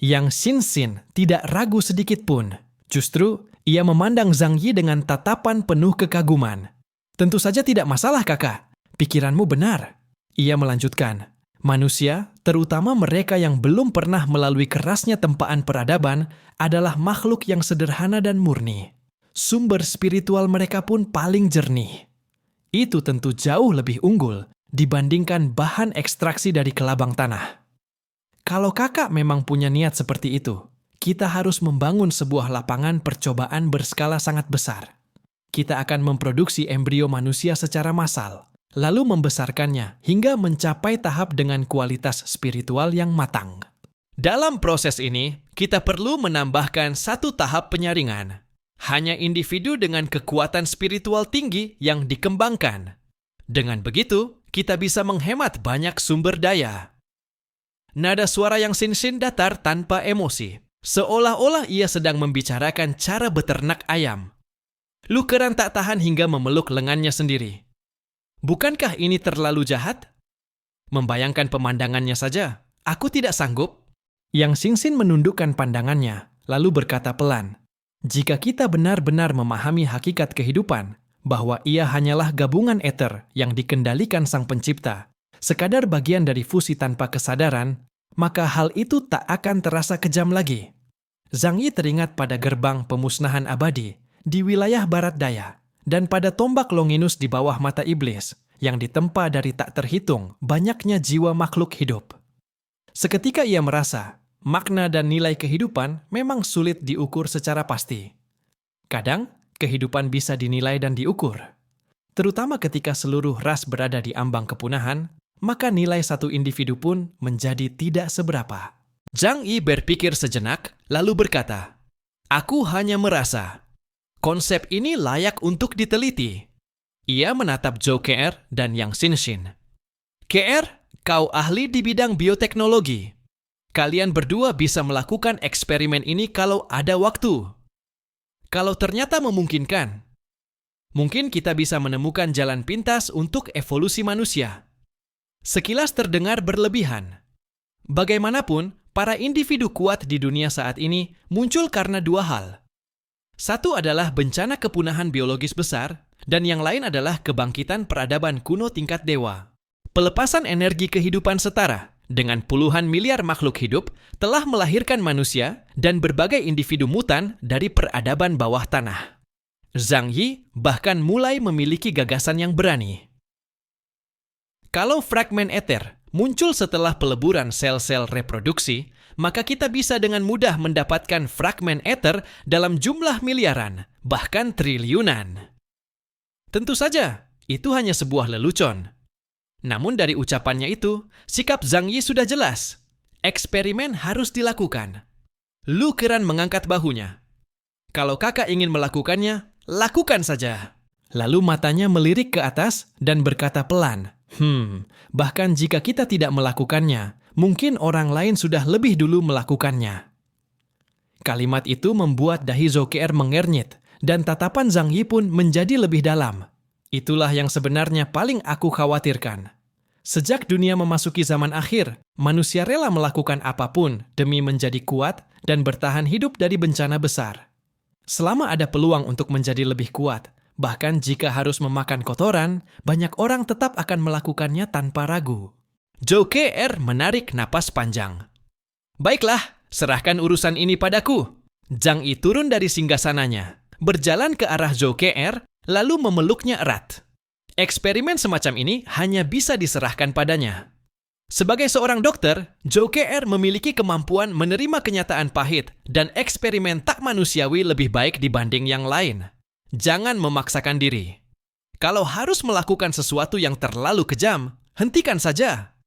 Yang Xinxin tidak ragu sedikit pun. Justru, ia memandang Zhang Yi dengan tatapan penuh kekaguman. Tentu saja tidak masalah, kakak. Pikiranmu benar. Ia melanjutkan, manusia, terutama mereka yang belum pernah melalui kerasnya tempaan peradaban, adalah makhluk yang sederhana dan murni. Sumber spiritual mereka pun paling jernih. Itu tentu jauh lebih unggul dibandingkan bahan ekstraksi dari kelabang tanah. Kalau kakak memang punya niat seperti itu, kita harus membangun sebuah lapangan percobaan berskala sangat besar. Kita akan memproduksi embrio manusia secara massal, lalu membesarkannya hingga mencapai tahap dengan kualitas spiritual yang matang. Dalam proses ini, kita perlu menambahkan satu tahap penyaringan. Hanya individu dengan kekuatan spiritual tinggi yang dikembangkan. Dengan begitu, kita bisa menghemat banyak sumber daya. Nada suara yang Xinxin datar tanpa emosi, seolah-olah ia sedang membicarakan cara beternak ayam. Lu Keran tak tahan hingga memeluk lengannya sendiri. Bukankah ini terlalu jahat? Membayangkan pemandangannya saja, aku tidak sanggup. Yang Xinxin menundukkan pandangannya, lalu berkata pelan, jika kita benar-benar memahami hakikat kehidupan, bahwa ia hanyalah gabungan ether yang dikendalikan Sang Pencipta, sekadar bagian dari fusi tanpa kesadaran, maka hal itu tak akan terasa kejam lagi. Zhang Yi teringat pada gerbang pemusnahan abadi di wilayah barat daya dan pada tombak Longinus di bawah mata iblis yang ditempa dari tak terhitung banyaknya jiwa makhluk hidup. Seketika ia merasa makna dan nilai kehidupan memang sulit diukur secara pasti. Kadang, kehidupan bisa dinilai dan diukur. Terutama ketika seluruh ras berada di ambang kepunahan, maka nilai satu individu pun menjadi tidak seberapa. Zhang Yi berpikir sejenak, lalu berkata, aku hanya merasa, konsep ini layak untuk diteliti. Ia menatap Zhou Ke'er dan Yang Xinxin. Ke'er, kau ahli di bidang bioteknologi. Kalian berdua bisa melakukan eksperimen ini kalau ada waktu. Kalau ternyata memungkinkan, mungkin kita bisa menemukan jalan pintas untuk evolusi manusia. Sekilas terdengar berlebihan. Bagaimanapun, para individu kuat di dunia saat ini muncul karena dua hal. Satu adalah bencana kepunahan biologis besar, dan yang lain adalah kebangkitan peradaban kuno tingkat dewa. Pelepasan energi kehidupan setara dengan puluhan miliar makhluk hidup telah melahirkan manusia dan berbagai individu mutan dari peradaban bawah tanah. Zhang Yi bahkan mulai memiliki gagasan yang berani. Kalau fragmen ether muncul setelah peleburan sel-sel reproduksi, maka kita bisa dengan mudah mendapatkan fragmen ether dalam jumlah miliaran, bahkan triliunan. Tentu saja, itu hanya sebuah lelucon. Namun dari ucapannya itu, sikap Zhang Yi sudah jelas. Eksperimen harus dilakukan. Lu Keran mengangkat bahunya. Kalau kakak ingin melakukannya, lakukan saja. Lalu matanya melirik ke atas dan berkata pelan, bahkan jika kita tidak melakukannya, mungkin orang lain sudah lebih dulu melakukannya. Kalimat itu membuat dahi Zhou Ke'er mengernyit, dan tatapan Zhang Yi pun menjadi lebih dalam. Itulah yang sebenarnya paling aku khawatirkan. Sejak dunia memasuki zaman akhir, manusia rela melakukan apapun demi menjadi kuat dan bertahan hidup dari bencana besar. Selama ada peluang untuk menjadi lebih kuat, bahkan jika harus memakan kotoran, banyak orang tetap akan melakukannya tanpa ragu. Zhou Ke'er menarik napas panjang. Baiklah, serahkan urusan ini padaku. Zhang Yi turun dari singgasananya, berjalan ke arah Zhou Ke'er, lalu memeluknya erat. Eksperimen semacam ini hanya bisa diserahkan padanya. Sebagai seorang dokter, Zhou Ke'er memiliki kemampuan menerima kenyataan pahit dan eksperimen tak manusiawi lebih baik dibanding yang lain. Jangan memaksakan diri. Kalau harus melakukan sesuatu yang terlalu kejam, hentikan saja.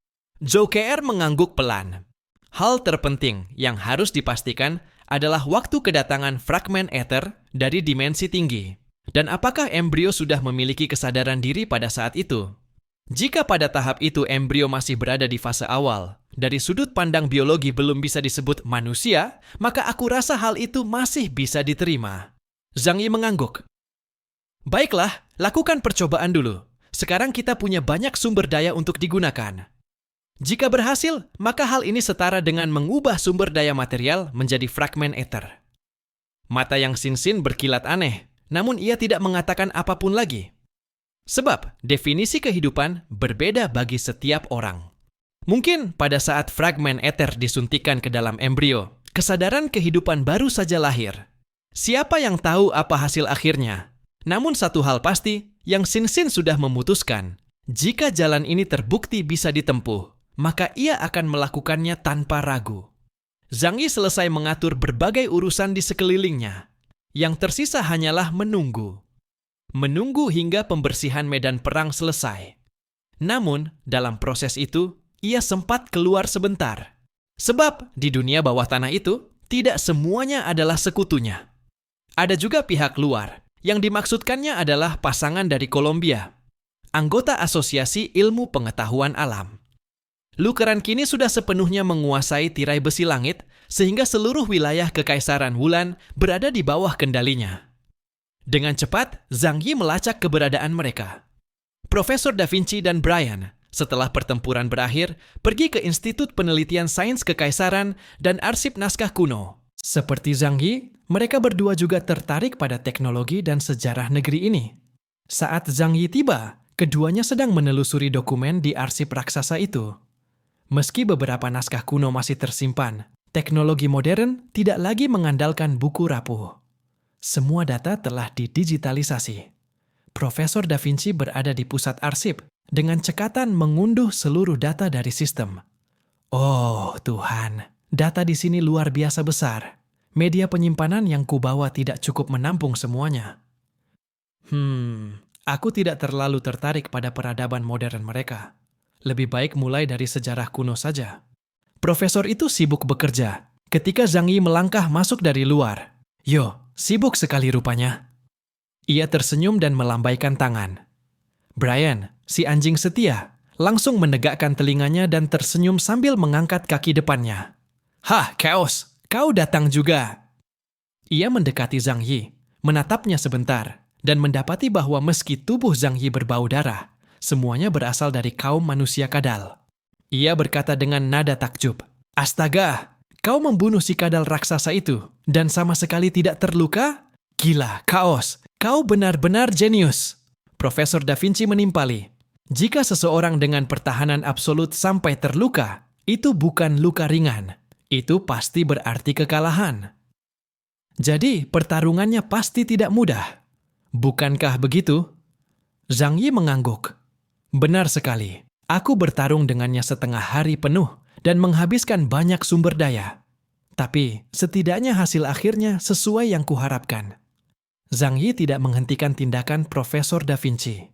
Zhou Ke'er mengangguk pelan. Hal terpenting yang harus dipastikan adalah waktu kedatangan fragmen ether dari dimensi tinggi. Dan apakah embrio sudah memiliki kesadaran diri pada saat itu? Jika pada tahap itu embrio masih berada di fase awal, dari sudut pandang biologi belum bisa disebut manusia, maka aku rasa hal itu masih bisa diterima. Zhang Yi mengangguk. Baiklah, lakukan percobaan dulu. Sekarang kita punya banyak sumber daya untuk digunakan. Jika berhasil, maka hal ini setara dengan mengubah sumber daya material menjadi fragmen ether. Mata yang Sin berkilat aneh, namun ia tidak mengatakan apapun lagi. Sebab definisi kehidupan berbeda bagi setiap orang. Mungkin pada saat fragmen ether disuntikkan ke dalam embrio, kesadaran kehidupan baru saja lahir. Siapa yang tahu apa hasil akhirnya? Namun satu hal pasti, yang Sin sudah memutuskan, jika jalan ini terbukti bisa ditempuh, maka ia akan melakukannya tanpa ragu. Zhang Yi selesai mengatur berbagai urusan di sekelilingnya. Yang tersisa hanyalah menunggu. Menunggu hingga pembersihan medan perang selesai. Namun, dalam proses itu, ia sempat keluar sebentar. Sebab di dunia bawah tanah itu, tidak semuanya adalah sekutunya. Ada juga pihak luar, yang dimaksudkannya adalah pasangan dari Columbia, anggota Asosiasi Ilmu Pengetahuan Alam. Lukeran kini sudah sepenuhnya menguasai tirai besi langit, sehingga seluruh wilayah Kekaisaran Wulan berada di bawah kendalinya. Dengan cepat, Zhang Yi melacak keberadaan mereka. Profesor Da Vinci dan Brian, setelah pertempuran berakhir, pergi ke Institut Penelitian Sains Kekaisaran dan arsip naskah kuno. Seperti Zhang Yi, mereka berdua juga tertarik pada teknologi dan sejarah negeri ini. Saat Zhang Yi tiba, keduanya sedang menelusuri dokumen di arsip raksasa itu. Meski beberapa naskah kuno masih tersimpan, teknologi modern tidak lagi mengandalkan buku rapuh. Semua data telah didigitalisasi. Profesor Da Vinci berada di pusat arsip dengan cekatan mengunduh seluruh data dari sistem. Oh Tuhan, data di sini luar biasa besar. Media penyimpanan yang kubawa tidak cukup menampung semuanya. Aku tidak terlalu tertarik pada peradaban modern mereka. Lebih baik mulai dari sejarah kuno saja. Profesor itu sibuk bekerja ketika Zhang Yi melangkah masuk dari luar. Yo, sibuk sekali rupanya. Ia tersenyum dan melambaikan tangan. Brian, si anjing setia, langsung menegakkan telinganya dan tersenyum sambil mengangkat kaki depannya. Hah, Chaos, kau datang juga. Ia mendekati Zhang Yi, menatapnya sebentar, dan mendapati bahwa meski tubuh Zhang Yi berbau darah, semuanya berasal dari kaum manusia kadal. Ia berkata dengan nada takjub, Astaga, kau membunuh si kadal raksasa itu dan sama sekali tidak terluka? Gila, Chaos, kau benar-benar jenius. Profesor Da Vinci menimpali. Jika seseorang dengan pertahanan absolut sampai terluka, itu bukan luka ringan. Itu pasti berarti kekalahan. Jadi, pertarungannya pasti tidak mudah. Bukankah begitu? Zhang Yi mengangguk. Benar sekali. Aku bertarung dengannya setengah hari penuh dan menghabiskan banyak sumber daya. Tapi, setidaknya hasil akhirnya sesuai yang kuharapkan. Zhang Yi tidak menghentikan tindakan Profesor Da Vinci.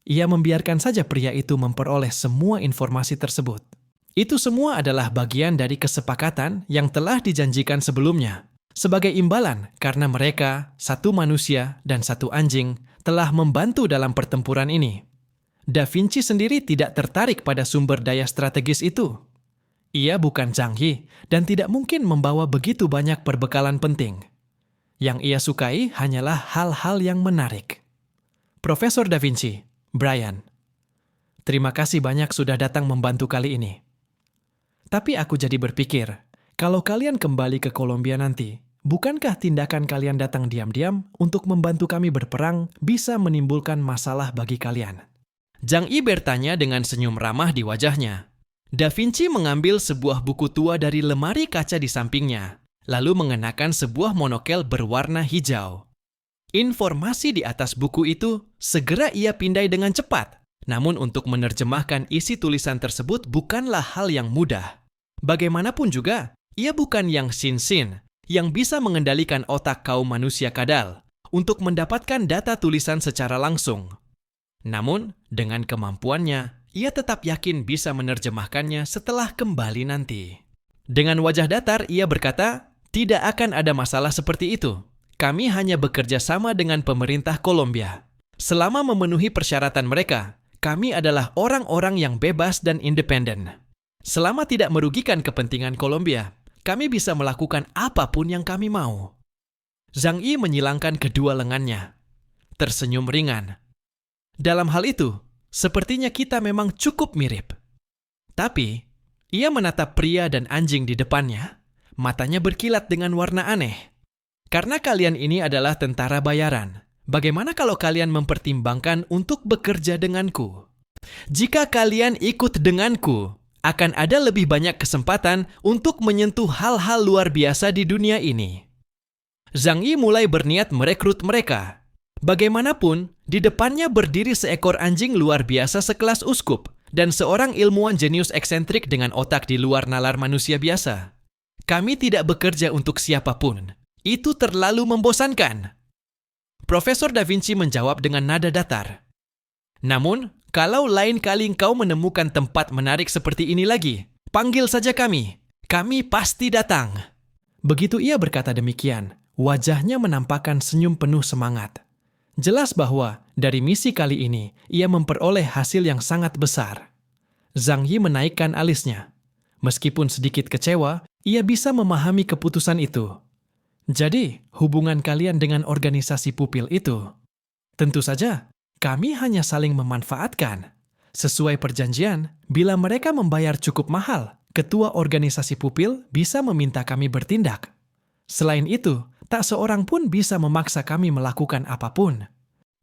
Ia membiarkan saja pria itu memperoleh semua informasi tersebut. Itu semua adalah bagian dari kesepakatan yang telah dijanjikan sebelumnya. Sebagai imbalan karena mereka, satu manusia dan satu anjing, telah membantu dalam pertempuran ini. Da Vinci sendiri tidak tertarik pada sumber daya strategis itu. Ia bukan Zhang Yi dan tidak mungkin membawa begitu banyak perbekalan penting. Yang ia sukai hanyalah hal-hal yang menarik. Profesor Da Vinci, Brian, terima kasih banyak sudah datang membantu kali ini. Tapi aku jadi berpikir, kalau kalian kembali ke Columbia nanti, bukankah tindakan kalian datang diam-diam untuk membantu kami berperang bisa menimbulkan masalah bagi kalian? Zhang Yi bertanya dengan senyum ramah di wajahnya. Da Vinci mengambil sebuah buku tua dari lemari kaca di sampingnya, lalu mengenakan sebuah monokel berwarna hijau. Informasi di atas buku itu segera ia pindai dengan cepat, namun untuk menerjemahkan isi tulisan tersebut bukanlah hal yang mudah. Bagaimanapun juga, ia bukan yang Sin yang bisa mengendalikan otak kaum manusia kadal untuk mendapatkan data tulisan secara langsung. Namun, dengan kemampuannya, ia tetap yakin bisa menerjemahkannya setelah kembali nanti. Dengan wajah datar, ia berkata, tidak akan ada masalah seperti itu. Kami hanya bekerja sama dengan pemerintah Columbia. Selama memenuhi persyaratan mereka, kami adalah orang-orang yang bebas dan independen. Selama tidak merugikan kepentingan Columbia, kami bisa melakukan apapun yang kami mau. Zhang Yi menyilangkan kedua lengannya. Tersenyum ringan. Dalam hal itu, sepertinya kita memang cukup mirip. Tapi, ia menatap pria dan anjing di depannya. Matanya berkilat dengan warna aneh. Karena kalian ini adalah tentara bayaran, bagaimana kalau kalian mempertimbangkan untuk bekerja denganku? Jika kalian ikut denganku, akan ada lebih banyak kesempatan untuk menyentuh hal-hal luar biasa di dunia ini. Zhang Yi mulai berniat merekrut mereka. Bagaimanapun, di depannya berdiri seekor anjing luar biasa sekelas uskup dan seorang ilmuwan jenius eksentrik dengan otak di luar nalar manusia biasa. Kami tidak bekerja untuk siapapun. Itu terlalu membosankan. Profesor Da Vinci menjawab dengan nada datar. Namun, kalau lain kali engkau menemukan tempat menarik seperti ini lagi, panggil saja kami. Kami pasti datang. Begitu ia berkata demikian, wajahnya menampakkan senyum penuh semangat. Jelas bahwa dari misi kali ini, ia memperoleh hasil yang sangat besar. Zhang Yi menaikkan alisnya. Meskipun sedikit kecewa, ia bisa memahami keputusan itu. Jadi, hubungan kalian dengan organisasi pupil itu? Tentu saja, kami hanya saling memanfaatkan. Sesuai perjanjian, bila mereka membayar cukup mahal, ketua organisasi pupil bisa meminta kami bertindak. Selain itu, tak seorang pun bisa memaksa kami melakukan apapun.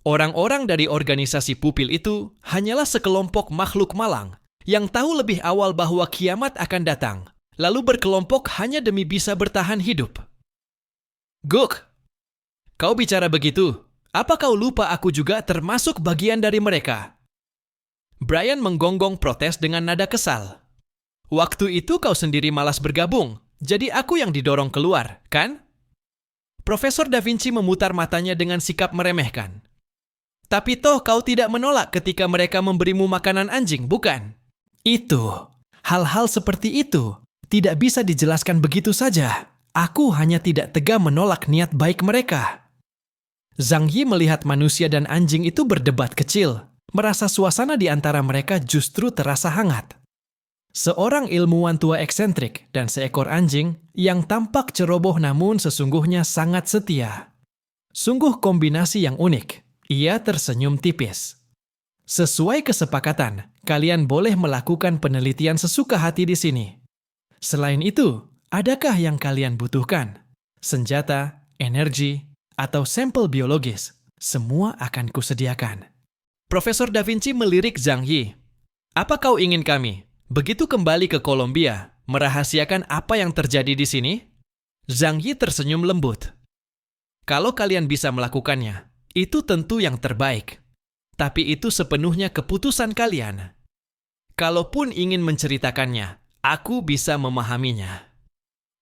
Orang-orang dari organisasi pupil itu hanyalah sekelompok makhluk malang yang tahu lebih awal bahwa kiamat akan datang, lalu berkelompok hanya demi bisa bertahan hidup. Guk, kau bicara begitu, apa kau lupa aku juga termasuk bagian dari mereka? Brian menggonggong protes dengan nada kesal. Waktu itu kau sendiri malas bergabung, jadi aku yang didorong keluar, kan? Profesor Da Vinci memutar matanya dengan sikap meremehkan. Tapi toh kau tidak menolak ketika mereka memberimu makanan anjing, bukan? Itu, hal-hal seperti itu tidak bisa dijelaskan begitu saja. Aku hanya tidak tega menolak niat baik mereka. Zhang Yi melihat manusia dan anjing itu berdebat kecil, merasa suasana di antara mereka justru terasa hangat. Seorang ilmuwan tua eksentrik dan seekor anjing yang tampak ceroboh namun sesungguhnya sangat setia. Sungguh kombinasi yang unik. Ia tersenyum tipis. Sesuai kesepakatan, kalian boleh melakukan penelitian sesuka hati di sini. Selain itu, adakah yang kalian butuhkan? Senjata, energi, atau sampel biologis? Semua akan kusediakan. Profesor Da Vinci melirik Zhang Yi. Apa kau ingin kami, begitu kembali ke Kolombia, merahasiakan apa yang terjadi di sini? Zhang Yi tersenyum lembut. Kalau kalian bisa melakukannya, itu tentu yang terbaik. Tapi itu sepenuhnya keputusan kalian. Kalaupun ingin menceritakannya, aku bisa memahaminya.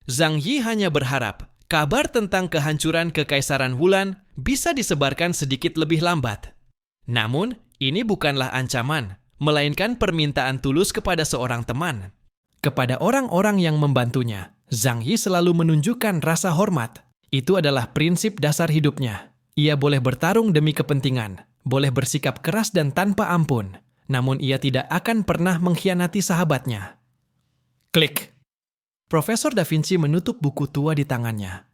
Zhang Yi hanya berharap kabar tentang kehancuran Kekaisaran Wulan bisa disebarkan sedikit lebih lambat. Namun, ini bukanlah ancaman, melainkan permintaan tulus kepada seorang teman. Kepada orang-orang yang membantunya, Zhang Yi selalu menunjukkan rasa hormat. Itu adalah prinsip dasar hidupnya. Ia boleh bertarung demi kepentingan, boleh bersikap keras dan tanpa ampun, namun ia tidak akan pernah mengkhianati sahabatnya. Klik. Profesor Da Vinci menutup buku tua di tangannya.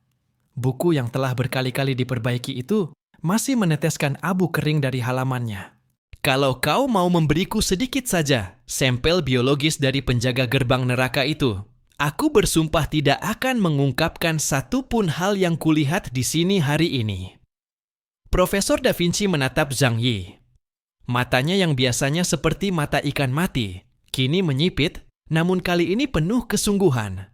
Buku yang telah berkali-kali diperbaiki itu masih meneteskan abu kering dari halamannya. Kalau kau mau memberiku sedikit saja sampel biologis dari penjaga gerbang neraka itu, aku bersumpah tidak akan mengungkapkan satu pun hal yang kulihat di sini hari ini. Profesor Da Vinci menatap Zhang Yi. Matanya yang biasanya seperti mata ikan mati, kini menyipit, namun kali ini penuh kesungguhan.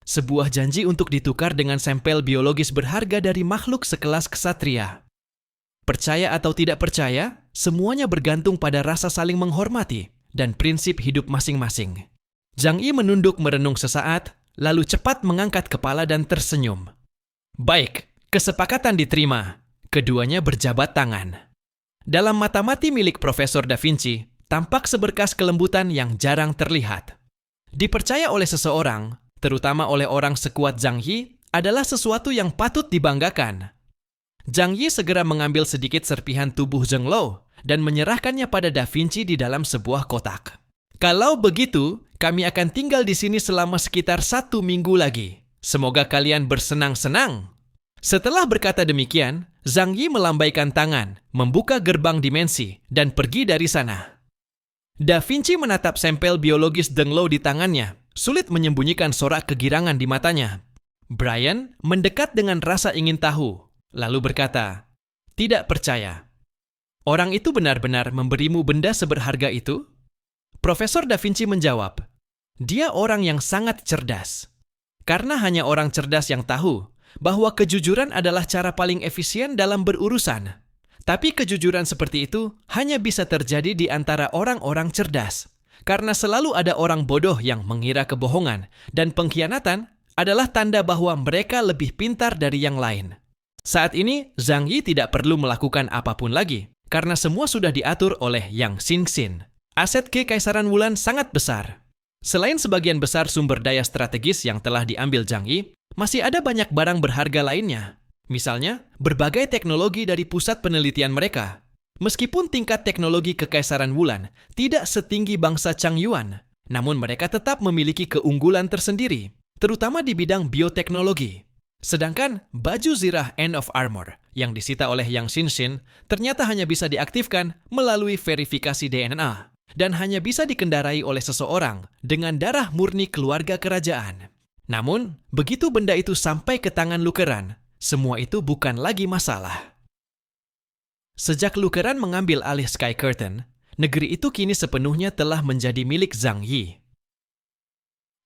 Sebuah janji untuk ditukar dengan sampel biologis berharga dari makhluk sekelas ksatria. Percaya atau tidak percaya, semuanya bergantung pada rasa saling menghormati dan prinsip hidup masing-masing. Zhang Yi menunduk merenung sesaat, lalu cepat mengangkat kepala dan tersenyum. Baik, kesepakatan diterima. Keduanya berjabat tangan. Dalam mata mati milik Profesor Da Vinci, tampak seberkas kelembutan yang jarang terlihat. Dipercaya oleh seseorang, terutama oleh orang sekuat Zhang Yi, adalah sesuatu yang patut dibanggakan. Zhang Yi segera mengambil sedikit serpihan tubuh Zheng Lo dan menyerahkannya pada Da Vinci di dalam sebuah kotak. Kalau begitu, kami akan tinggal di sini selama sekitar 1 minggu lagi. Semoga kalian bersenang-senang. Setelah berkata demikian, Zhang Yi melambaikan tangan, membuka gerbang dimensi, dan pergi dari sana. Da Vinci menatap sampel biologis Deng Lo di tangannya, sulit menyembunyikan sorak kegirangan di matanya. Brian mendekat dengan rasa ingin tahu, lalu berkata, "Tidak percaya. Orang itu benar-benar memberimu benda seberharga itu?" Profesor Da Vinci menjawab, "Dia orang yang sangat cerdas. Karena hanya orang cerdas yang tahu bahwa kejujuran adalah cara paling efisien dalam berurusan. Tapi kejujuran seperti itu hanya bisa terjadi di antara orang-orang cerdas. Karena selalu ada orang bodoh yang mengira kebohongan, dan pengkhianatan adalah tanda bahwa mereka lebih pintar dari yang lain." Saat ini, Zhang Yi tidak perlu melakukan apapun lagi, karena semua sudah diatur oleh Yang Xingxin. Aset Kekaisaran Wulan sangat besar. Selain sebagian besar sumber daya strategis yang telah diambil Zhang Yi, masih ada banyak barang berharga lainnya. Misalnya, berbagai teknologi dari pusat penelitian mereka. Meskipun tingkat teknologi Kekaisaran Wulan tidak setinggi bangsa Chang Yuan, namun mereka tetap memiliki keunggulan tersendiri, terutama di bidang bioteknologi. Sedangkan baju zirah End of Armor yang disita oleh Yang Xingxin ternyata hanya bisa diaktifkan melalui verifikasi DNA dan hanya bisa dikendarai oleh seseorang dengan darah murni keluarga kerajaan. Namun, begitu benda itu sampai ke tangan Lukeran, semua itu bukan lagi masalah. Sejak Lukeran mengambil alih Sky Curtain, negeri itu kini sepenuhnya telah menjadi milik Zhang Yi.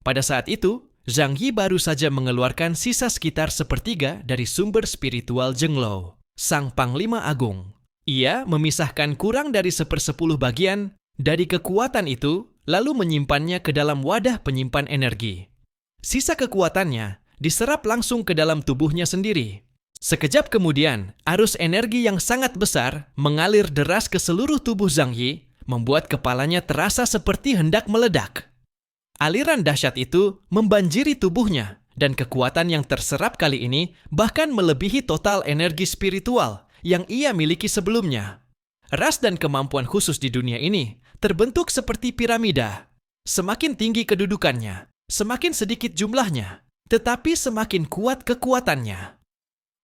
Pada saat itu, Zhang Yi baru saja mengeluarkan sisa sekitar sepertiga dari sumber spiritual Zhenglo, Sang Panglima Agung. Ia memisahkan kurang dari 1/10 bagian dari kekuatan itu, lalu menyimpannya ke dalam wadah penyimpan energi. Sisa kekuatannya diserap langsung ke dalam tubuhnya sendiri. Sekejap kemudian, arus energi yang sangat besar mengalir deras ke seluruh tubuh Zhang Yi, membuat kepalanya terasa seperti hendak meledak. Aliran dahsyat itu membanjiri tubuhnya, dan kekuatan yang terserap kali ini bahkan melebihi total energi spiritual yang ia miliki sebelumnya. Ras dan kemampuan khusus di dunia ini terbentuk seperti piramida. Semakin tinggi kedudukannya, semakin sedikit jumlahnya, tetapi semakin kuat kekuatannya.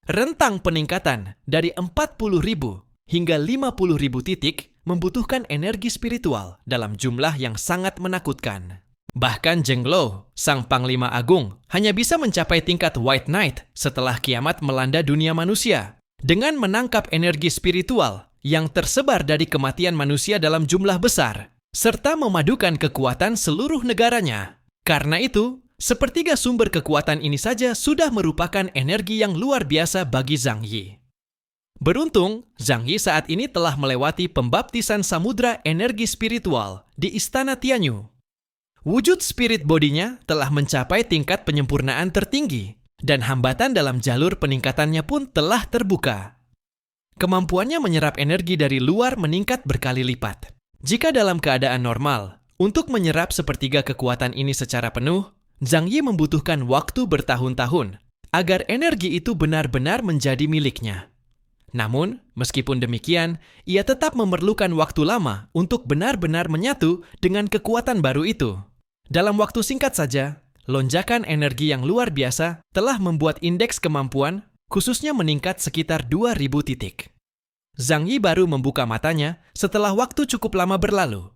Rentang peningkatan dari 40.000 hingga 50.000 titik membutuhkan energi spiritual dalam jumlah yang sangat menakutkan. Bahkan Zhenglo, Sang Panglima Agung, hanya bisa mencapai tingkat White Knight setelah kiamat melanda dunia manusia dengan menangkap energi spiritual yang tersebar dari kematian manusia dalam jumlah besar, serta memadukan kekuatan seluruh negaranya. Karena itu, sepertiga sumber kekuatan ini saja sudah merupakan energi yang luar biasa bagi Zhang Yi. Beruntung, Zhang Yi saat ini telah melewati pembaptisan samudra energi spiritual di Istana Tianyu. Wujud spirit bodinya telah mencapai tingkat penyempurnaan tertinggi, dan hambatan dalam jalur peningkatannya pun telah terbuka. Kemampuannya menyerap energi dari luar meningkat berkali lipat. Jika dalam keadaan normal, untuk menyerap sepertiga kekuatan ini secara penuh, Zhang Yi membutuhkan waktu bertahun-tahun agar energi itu benar-benar menjadi miliknya. Namun, meskipun demikian, ia tetap memerlukan waktu lama untuk benar-benar menyatu dengan kekuatan baru itu. Dalam waktu singkat saja, lonjakan energi yang luar biasa telah membuat indeks kemampuan khususnya meningkat sekitar 2.000 titik. Zhang Yi baru membuka matanya setelah waktu cukup lama berlalu.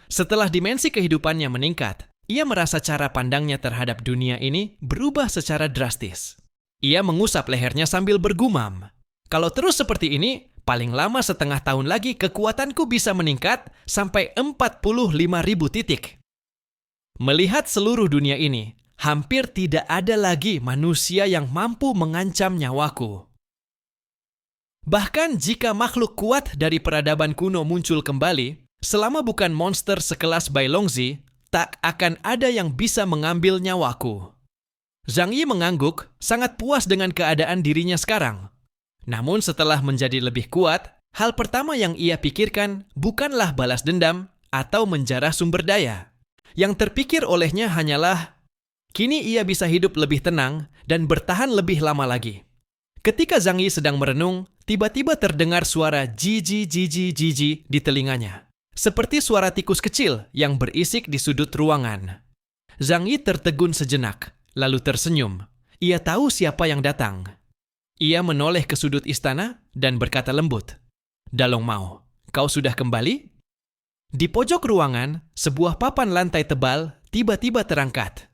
Setelah dimensi kehidupannya meningkat, ia merasa cara pandangnya terhadap dunia ini berubah secara drastis. Ia mengusap lehernya sambil bergumam, "Kalau terus seperti ini, paling lama setengah tahun lagi kekuatanku bisa meningkat sampai 45.000 titik. Melihat seluruh dunia ini, hampir tidak ada lagi manusia yang mampu mengancam nyawaku. Bahkan jika makhluk kuat dari peradaban kuno muncul kembali, selama bukan monster sekelas Bai Longzi, tak akan ada yang bisa mengambil nyawaku." Zhang Yi mengangguk, sangat puas dengan keadaan dirinya sekarang. Namun setelah menjadi lebih kuat, hal pertama yang ia pikirkan bukanlah balas dendam atau menjarah sumber daya. Yang terpikir olehnya hanyalah, kini ia bisa hidup lebih tenang dan bertahan lebih lama lagi. Ketika Zhang Yi sedang merenung, tiba-tiba terdengar suara jiji di telinganya. Seperti suara tikus kecil yang berisik di sudut ruangan. Zhang Yi tertegun sejenak, lalu tersenyum. Ia tahu siapa yang datang. Ia menoleh ke sudut istana dan berkata lembut, "Dalong Mao, kau sudah kembali?" Di pojok ruangan, sebuah papan lantai tebal tiba-tiba terangkat.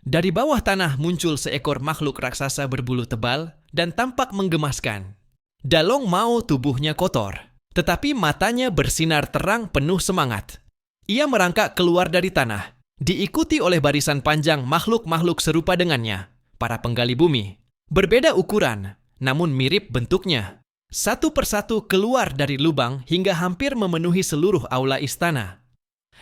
Dari bawah tanah muncul seekor makhluk raksasa berbulu tebal dan tampak menggemaskan. Dalong Mao tubuhnya kotor, tetapi matanya bersinar terang penuh semangat. Ia merangkak keluar dari tanah, diikuti oleh barisan panjang makhluk-makhluk serupa dengannya, para penggali bumi. Berbeda ukuran, namun mirip bentuknya. Satu persatu keluar dari lubang hingga hampir memenuhi seluruh aula istana.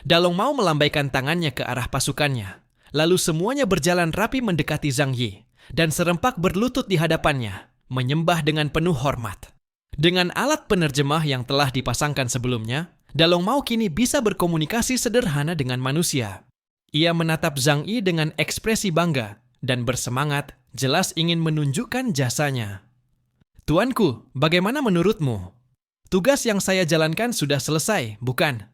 Dalong Mao melambaikan tangannya ke arah pasukannya. Lalu semuanya berjalan rapi mendekati Zhang Yi dan serempak berlutut di hadapannya, menyembah dengan penuh hormat. Dengan alat penerjemah yang telah dipasangkan sebelumnya, Dalong Mao kini bisa berkomunikasi sederhana dengan manusia. Ia menatap Zhang Yi dengan ekspresi bangga dan bersemangat, jelas ingin menunjukkan jasanya. "Tuanku, bagaimana menurutmu? Tugas yang saya jalankan sudah selesai, bukan?"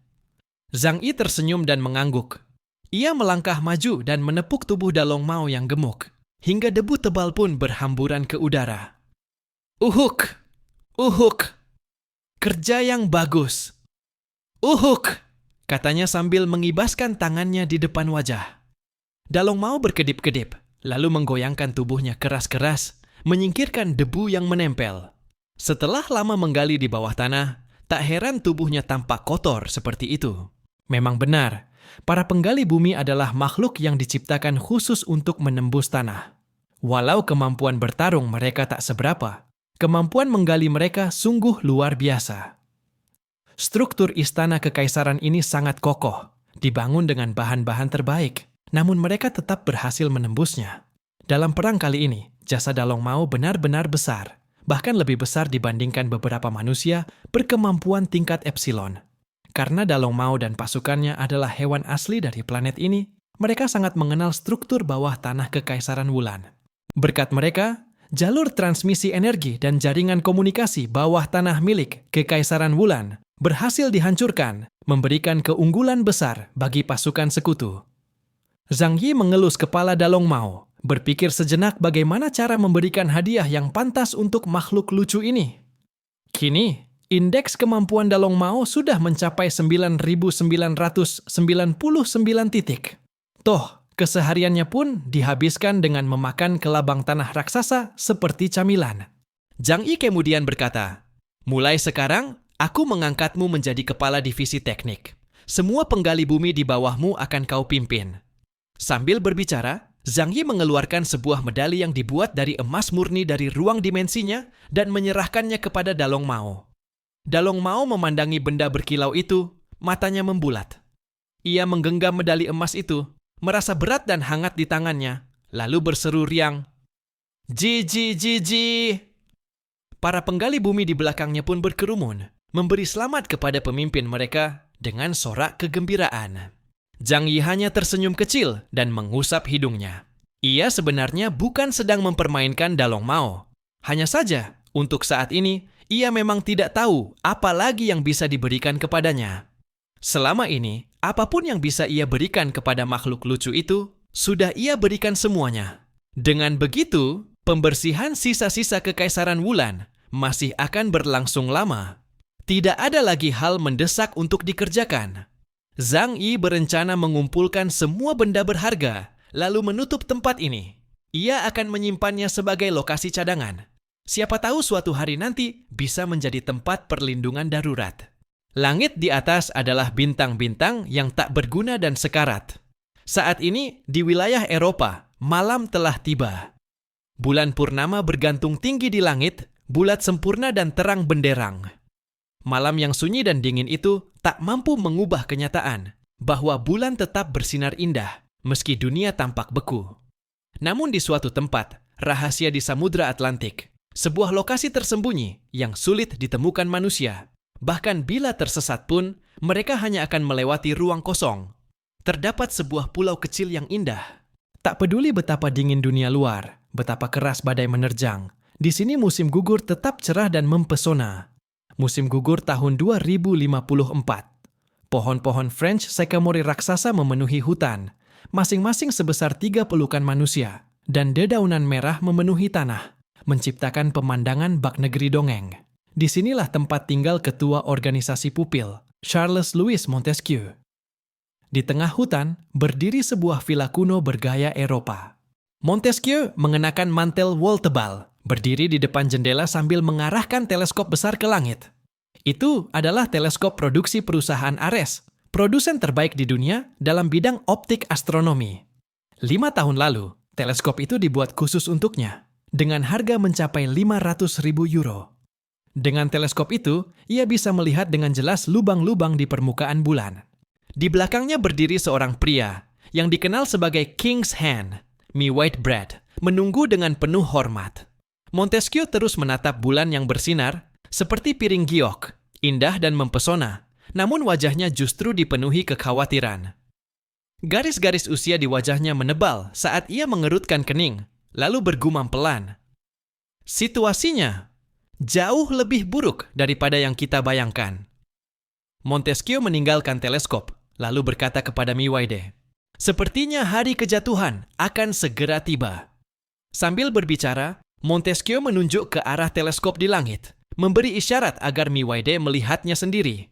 Zhang Yi tersenyum dan mengangguk. Ia melangkah maju dan menepuk tubuh Dalong Mao yang gemuk, hingga debu tebal pun berhamburan ke udara. "Uhuk! Uhuk! Kerja yang bagus! Uhuk!" katanya sambil mengibaskan tangannya di depan wajah. Dalong Mao berkedip-kedip, lalu menggoyangkan tubuhnya keras-keras, menyingkirkan debu yang menempel. Setelah lama menggali di bawah tanah, tak heran tubuhnya tampak kotor seperti itu. Memang benar, para penggali bumi adalah makhluk yang diciptakan khusus untuk menembus tanah. Walau kemampuan bertarung mereka tak seberapa, kemampuan menggali mereka sungguh luar biasa. Struktur istana kekaisaran ini sangat kokoh, dibangun dengan bahan-bahan terbaik, namun mereka tetap berhasil menembusnya. Dalam perang kali ini, jasa Dalong Mao benar-benar besar, bahkan lebih besar dibandingkan beberapa manusia berkemampuan tingkat epsilon. Karena Dalong Mao dan pasukannya adalah hewan asli dari planet ini, mereka sangat mengenal struktur bawah tanah Kekaisaran Wulan. Berkat mereka, jalur transmisi energi dan jaringan komunikasi bawah tanah milik Kekaisaran Wulan berhasil dihancurkan, memberikan keunggulan besar bagi pasukan sekutu. Zhang Yi mengelus kepala Dalong Mao, berpikir sejenak bagaimana cara memberikan hadiah yang pantas untuk makhluk lucu ini. Kini, indeks kemampuan Dalong Mao sudah mencapai 9.999 titik. Toh, kesehariannya pun dihabiskan dengan memakan kelabang tanah raksasa seperti camilan. Zhang Yi kemudian berkata, "Mulai sekarang, aku mengangkatmu menjadi kepala divisi teknik. Semua penggali bumi di bawahmu akan kau pimpin." Sambil berbicara, Zhang Yi mengeluarkan sebuah medali yang dibuat dari emas murni dari ruang dimensinya dan menyerahkannya kepada Dalong Mao. Dalong Mao memandangi benda berkilau itu, matanya membulat. Ia menggenggam medali emas itu, merasa berat dan hangat di tangannya, lalu berseru riang, "Ji, ji, ji, ji!" Para penggali bumi di belakangnya pun berkerumun, memberi selamat kepada pemimpin mereka dengan sorak kegembiraan. Zhang Yi hanya tersenyum kecil dan mengusap hidungnya. Ia sebenarnya bukan sedang mempermainkan Dalong Mao. Hanya saja, untuk saat ini, ia memang tidak tahu apa lagi yang bisa diberikan kepadanya. Selama ini, apapun yang bisa ia berikan kepada makhluk lucu itu, sudah ia berikan semuanya. Dengan begitu, pembersihan sisa-sisa Kekaisaran Wulan masih akan berlangsung lama. Tidak ada lagi hal mendesak untuk dikerjakan. Zhang Yi berencana mengumpulkan semua benda berharga, lalu menutup tempat ini. Ia akan menyimpannya sebagai lokasi cadangan. Siapa tahu suatu hari nanti bisa menjadi tempat perlindungan darurat. Langit di atas adalah bintang-bintang yang tak berguna dan sekarat. Saat ini, di wilayah Eropa, malam telah tiba. Bulan purnama bergantung tinggi di langit, bulat sempurna dan terang benderang. Malam yang sunyi dan dingin itu tak mampu mengubah kenyataan bahwa bulan tetap bersinar indah, meski dunia tampak beku. Namun di suatu tempat, rahasia di Samudra Atlantik, sebuah lokasi tersembunyi yang sulit ditemukan manusia. Bahkan bila tersesat pun, mereka hanya akan melewati ruang kosong. Terdapat sebuah pulau kecil yang indah. Tak peduli betapa dingin dunia luar, betapa keras badai menerjang, di sini musim gugur tetap cerah dan mempesona. Musim gugur tahun 2054. Pohon-pohon French sycamore raksasa memenuhi hutan, masing-masing sebesar 3 pelukan manusia, dan dedaunan merah memenuhi tanah, menciptakan pemandangan bak negeri dongeng. Disinilah tempat tinggal ketua organisasi pupil, Charles Louis Montesquieu. Di tengah hutan, berdiri sebuah villa kuno bergaya Eropa. Montesquieu mengenakan mantel wol tebal, berdiri di depan jendela sambil mengarahkan teleskop besar ke langit. Itu adalah teleskop produksi perusahaan Ares, produsen terbaik di dunia dalam bidang optik astronomi. 5 tahun lalu, teleskop itu dibuat khusus untuknya, dengan harga mencapai 500.000 euro. Dengan teleskop itu, ia bisa melihat dengan jelas lubang-lubang di permukaan bulan. Di belakangnya berdiri seorang pria yang dikenal sebagai King's Hand, Mi Whitebread, menunggu dengan penuh hormat. Montesquieu terus menatap bulan yang bersinar seperti piring giok, indah dan mempesona, namun wajahnya justru dipenuhi kekhawatiran. Garis-garis usia di wajahnya menebal saat ia mengerutkan kening, lalu bergumam pelan. Situasinya jauh lebih buruk daripada yang kita bayangkan. Montesquieu meninggalkan teleskop, lalu berkata kepada Mi White, "Sepertinya hari kejatuhan akan segera tiba." Sambil berbicara, Montesquieu menunjuk ke arah teleskop di langit, memberi isyarat agar Mi White melihatnya sendiri.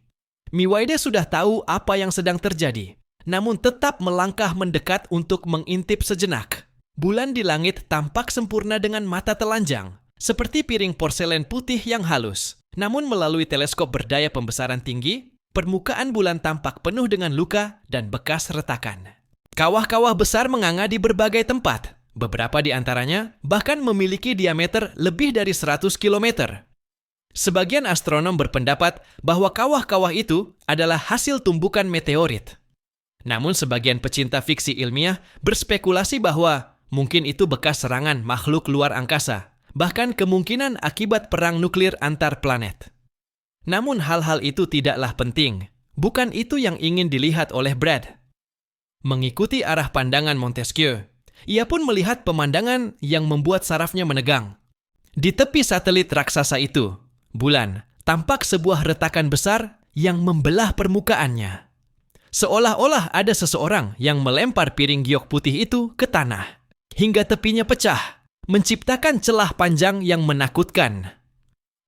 Mi White sudah tahu apa yang sedang terjadi, namun tetap melangkah mendekat untuk mengintip sejenak. Bulan di langit tampak sempurna dengan mata telanjang, seperti piring porselen putih yang halus. Namun melalui teleskop berdaya pembesaran tinggi, permukaan bulan tampak penuh dengan luka dan bekas retakan. Kawah-kawah besar menganga di berbagai tempat. Beberapa di antaranya bahkan memiliki diameter lebih dari 100 km. Sebagian astronom berpendapat bahwa kawah-kawah itu adalah hasil tumbukan meteorit. Namun sebagian pecinta fiksi ilmiah berspekulasi bahwa mungkin itu bekas serangan makhluk luar angkasa, bahkan kemungkinan akibat perang nuklir antar planet. Namun hal-hal itu tidaklah penting. Bukan itu yang ingin dilihat oleh Brad. Mengikuti arah pandangan Montesquieu, ia pun melihat pemandangan yang membuat sarafnya menegang. Di tepi satelit raksasa itu, bulan, tampak sebuah retakan besar yang membelah permukaannya. Seolah-olah ada seseorang yang melempar piring giok putih itu ke tanah, hingga tepinya pecah, menciptakan celah panjang yang menakutkan.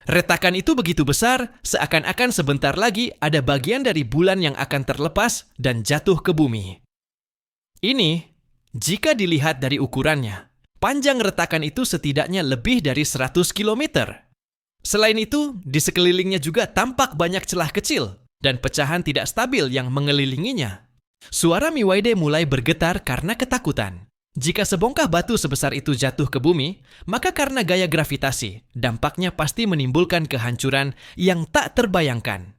Retakan itu begitu besar, seakan-akan sebentar lagi ada bagian dari bulan yang akan terlepas dan jatuh ke bumi. Ini, jika dilihat dari ukurannya, panjang retakan itu setidaknya lebih dari 100 km. Selain itu, di sekelilingnya juga tampak banyak celah kecil dan pecahan tidak stabil yang mengelilinginya. Suara Mi White mulai bergetar karena ketakutan. Jika sebongkah batu sebesar itu jatuh ke bumi, maka karena gaya gravitasi, dampaknya pasti menimbulkan kehancuran yang tak terbayangkan.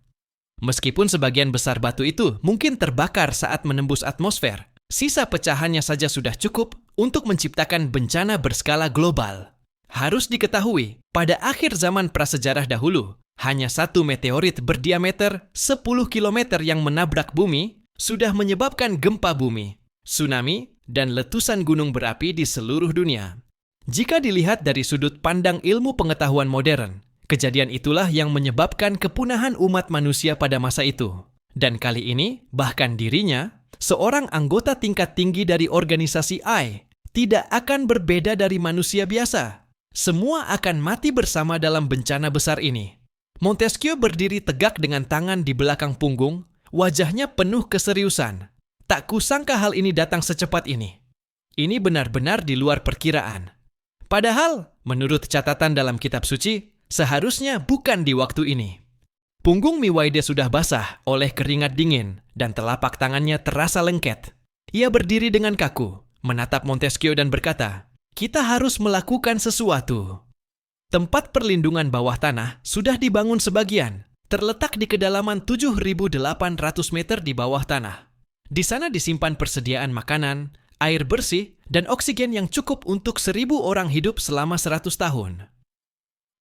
Meskipun sebagian besar batu itu mungkin terbakar saat menembus atmosfer, sisa pecahannya saja sudah cukup untuk menciptakan bencana berskala global. Harus diketahui, pada akhir zaman prasejarah dahulu, hanya satu meteorit berdiameter 10 km yang menabrak bumi sudah menyebabkan gempa bumi, tsunami, dan letusan gunung berapi di seluruh dunia. Jika dilihat dari sudut pandang ilmu pengetahuan modern, kejadian itulah yang menyebabkan kepunahan umat manusia pada masa itu. Dan kali ini, bahkan dirinya, seorang anggota tingkat tinggi dari organisasi AI, tidak akan berbeda dari manusia biasa. Semua akan mati bersama dalam bencana besar ini. Montesquieu berdiri tegak dengan tangan di belakang punggung, wajahnya penuh keseriusan. Tak kusangka hal ini datang secepat ini. Ini benar-benar di luar perkiraan. Padahal, menurut catatan dalam kitab suci, seharusnya bukan di waktu ini. Punggung Mi White sudah basah oleh keringat dingin dan telapak tangannya terasa lengket. Ia berdiri dengan kaku, menatap Montesquieu dan berkata, "Kita harus melakukan sesuatu." Tempat perlindungan bawah tanah sudah dibangun sebagian, terletak di kedalaman 7.800 meter di bawah tanah. Di sana disimpan persediaan makanan, air bersih, dan oksigen yang cukup untuk 1.000 orang hidup selama 100 tahun.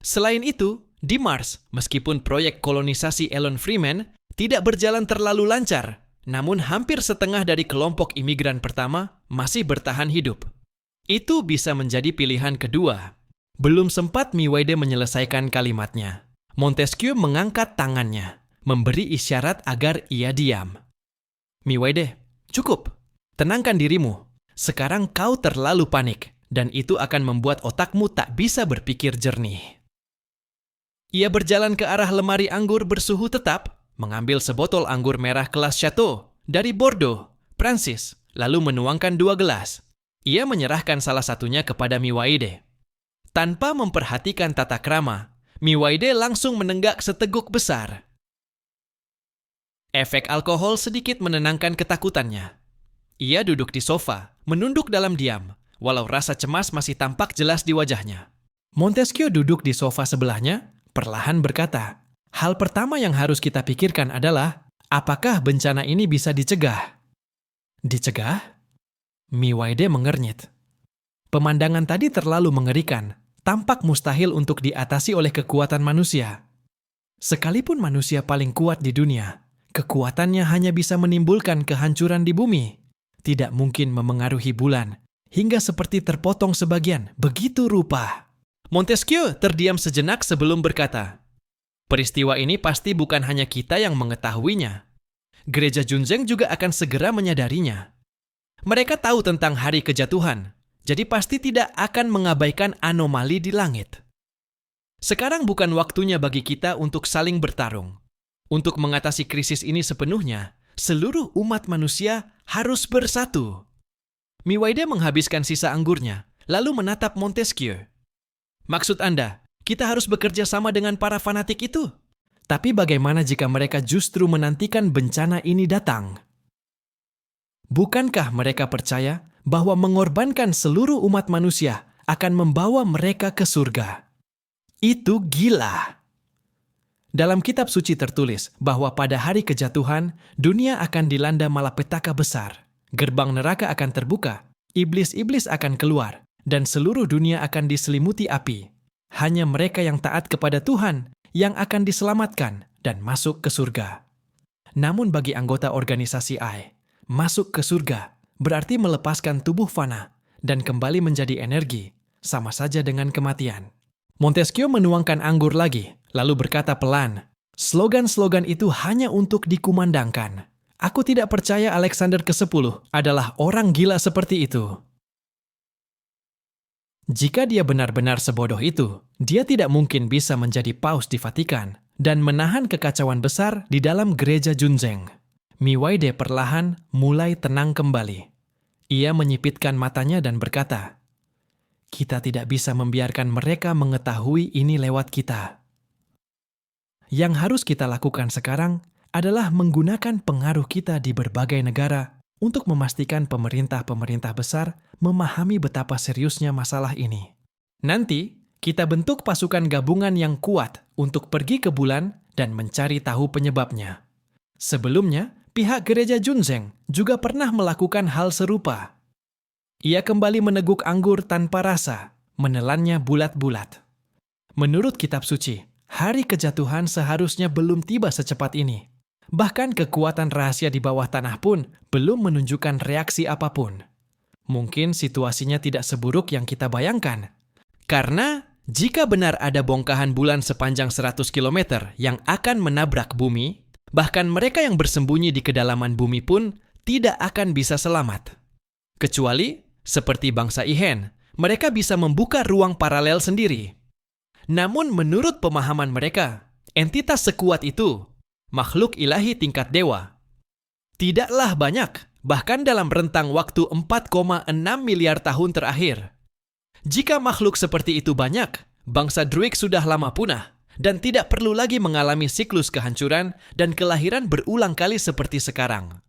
Selain itu, di Mars, meskipun proyek kolonisasi Elon Freeman tidak berjalan terlalu lancar, namun hampir setengah dari kelompok imigran pertama masih bertahan hidup. Itu bisa menjadi pilihan kedua. Belum sempat Mi White menyelesaikan kalimatnya, Montesquieu mengangkat tangannya, memberi isyarat agar ia diam. "Mi White, cukup. Tenangkan dirimu. Sekarang kau terlalu panik, dan itu akan membuat otakmu tak bisa berpikir jernih." Ia berjalan ke arah lemari anggur bersuhu tetap, mengambil sebotol anggur merah kelas Chateau dari Bordeaux, Prancis, lalu menuangkan 2 gelas. Ia menyerahkan salah satunya kepada Miwaide. Tanpa memperhatikan tata krama, Miwaide langsung menenggak seteguk besar. Efek alkohol sedikit menenangkan ketakutannya. Ia duduk di sofa, menunduk dalam diam, walau rasa cemas masih tampak jelas di wajahnya. Montesquieu duduk di sofa sebelahnya, perlahan berkata, "Hal pertama yang harus kita pikirkan adalah, apakah bencana ini bisa dicegah?" Dicegah? Miwaide mengernyit. Pemandangan tadi terlalu mengerikan, tampak mustahil untuk diatasi oleh kekuatan manusia. Sekalipun manusia paling kuat di dunia, kekuatannya hanya bisa menimbulkan kehancuran di bumi. Tidak mungkin memengaruhi bulan, hingga seperti terpotong sebagian, begitu rupa. Montesquieu terdiam sejenak sebelum berkata, "Peristiwa ini pasti bukan hanya kita yang mengetahuinya. Gereja Junzeng juga akan segera menyadarinya. Mereka tahu tentang hari kejatuhan, jadi pasti tidak akan mengabaikan anomali di langit. Sekarang bukan waktunya bagi kita untuk saling bertarung. Untuk mengatasi krisis ini sepenuhnya, seluruh umat manusia harus bersatu." Miwaide menghabiskan sisa anggurnya, lalu menatap Montesquieu. "Maksud Anda, kita harus bekerja sama dengan para fanatik itu? Tapi bagaimana jika mereka justru menantikan bencana ini datang? Bukankah mereka percaya bahwa mengorbankan seluruh umat manusia akan membawa mereka ke surga? Itu gila." Dalam kitab suci tertulis bahwa pada hari kejatuhan, dunia akan dilanda malapetaka besar. Gerbang neraka akan terbuka, iblis-iblis akan keluar, dan seluruh dunia akan diselimuti api. Hanya mereka yang taat kepada Tuhan yang akan diselamatkan dan masuk ke surga. Namun bagi anggota organisasi AI, masuk ke surga berarti melepaskan tubuh fana dan kembali menjadi energi, sama saja dengan kematian. Montesquieu menuangkan anggur lagi, lalu berkata pelan, "Slogan-slogan itu hanya untuk dikumandangkan. Aku tidak percaya Alexander ke-10 adalah orang gila seperti itu." Jika dia benar-benar sebodoh itu, dia tidak mungkin bisa menjadi paus di Vatikan dan menahan kekacauan besar di dalam gereja Junzeng. Miwaide perlahan mulai tenang kembali. Ia menyipitkan matanya dan berkata, "Kita tidak bisa membiarkan mereka mengetahui ini lewat kita. Yang harus kita lakukan sekarang adalah menggunakan pengaruh kita di berbagai negara untuk memastikan pemerintah-pemerintah besar memahami betapa seriusnya masalah ini. Nanti, kita bentuk pasukan gabungan yang kuat untuk pergi ke bulan dan mencari tahu penyebabnya. Sebelumnya, pihak gereja Junzeng juga pernah melakukan hal serupa." Ia kembali meneguk anggur tanpa rasa, menelannya bulat-bulat. Menurut kitab suci, hari kejatuhan seharusnya belum tiba secepat ini. Bahkan kekuatan rahasia di bawah tanah pun belum menunjukkan reaksi apapun. Mungkin situasinya tidak seburuk yang kita bayangkan. Karena jika benar ada bongkahan bulan sepanjang 100 km yang akan menabrak bumi, bahkan mereka yang bersembunyi di kedalaman bumi pun tidak akan bisa selamat. Kecuali, seperti bangsa Ihen, mereka bisa membuka ruang paralel sendiri. Namun menurut pemahaman mereka, entitas sekuat itu, makhluk ilahi tingkat dewa, tidaklah banyak, bahkan dalam rentang waktu 4,6 miliar tahun terakhir. Jika makhluk seperti itu banyak, bangsa Druid sudah lama punah dan tidak perlu lagi mengalami siklus kehancuran dan kelahiran berulang kali seperti sekarang.